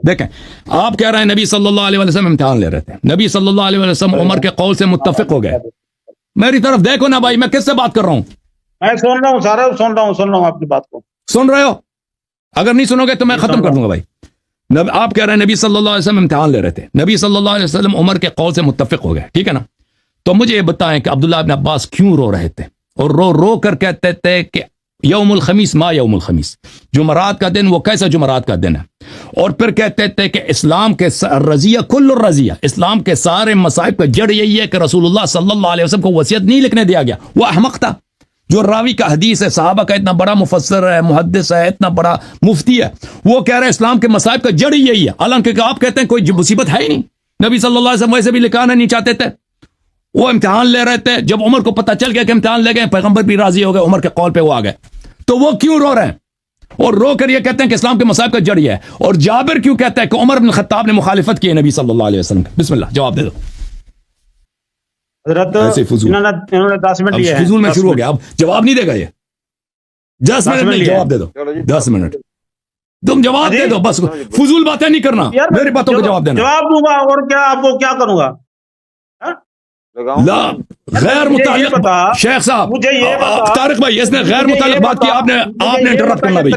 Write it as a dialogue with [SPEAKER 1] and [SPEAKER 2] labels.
[SPEAKER 1] دیکھیں آپ کہہ رہے ہیں نبی صلی اللہ علیہ وسلم امتحان لے رہے تھے, نبی صلی اللہ علیہ وسلم عمر کے قول سے متفق ہو گئے. میری طرف دیکھو نا بھائی, میں کس سے بات کر رہا ہوں؟
[SPEAKER 2] میں سن رہا ہوں سارا, سن رہا ہوں آپ کی بات کو.
[SPEAKER 1] سن رہے ہو؟ اگر نہیں سنو گے تو میں ختم کر دوں گا بھائی. آپ کہہ رہے ہیں نبی صلی اللہ علیہ وسلم امتحان لے رہے تھے, نبی صلی اللہ علیہ وسلم عمر کے قول سے متفق ہو گئے, ٹھیک ہے نا؟ تو مجھے یہ بتائیں کہ عبداللہ ابن عباس کیوں رو رہے تھے, اور رو رو کر کہتے تھے کہ یوم الخمیس ما یوم الخمیس, جمعرات کا دن وہ کیسا جمعرات کا دن ہے, اور پھر کہتے تھے کہ اسلام کے رضیہ کل الرضیہ, اسلام کے سارے مصائب کا جڑ یہی ہے کہ رسول اللہ صلی اللہ علیہ وسلم کو وصیت نہیں لکھنے دیا گیا. وہ احمق تھا جو راوی کا حدیث ہے, صحابہ کا اتنا بڑا مفسر ہے, محدث ہے, اتنا بڑا مفتی ہے, وہ کہہ رہے ہیں اسلام کے مصائب کا جڑ یہی ہے, حالانکہ آپ کہتے ہیں کوئی مصیبت ہے ہی نہیں. نبی صلی اللہ علیہ وسلم ویسے بھی لکھانا نہیں چاہتے تھے, وہ امتحان لے رہے تھے. جب عمر کو پتہ چل گیا کہ امتحان لے گئے, پیغمبر بھی راضی ہو گئے, عمر کے قول پہ وہ آ گئے, تو وہ کیوں رو رہے ہیں؟ اور رو کر یہ کہتے ہیں کہ اسلام کے مصائب کا جڑ یہ ہے. اور جابر کیوں کہتا ہے کہ عمر بن الخطاب نے مخالفت کی ہے نبی صلی اللہ علیہ وسلم کی؟ بسم اللہ جواب دے دو.
[SPEAKER 2] حضرت
[SPEAKER 1] ایسے فضول,
[SPEAKER 2] انہوں نے 10 منٹ لیے ہیں.
[SPEAKER 1] فضول میں شروع ہو گیا, اب جواب نہیں دے گا یہ. 10 منٹ نہیں, جواب دے دو. 10 منٹ تم جواب دے دو, بس فضول باتیں نہیں کرنا, میری باتوں کو جواب دینا.
[SPEAKER 2] جواب دوں گا اور کیا, آپ کو کیا کروں گا؟
[SPEAKER 1] لا غیر متعلق شیخ صاحب, طارق بھائی اس نے غیر متعلق بات کی, آپ نے انٹرپٹ کرنا بھائی.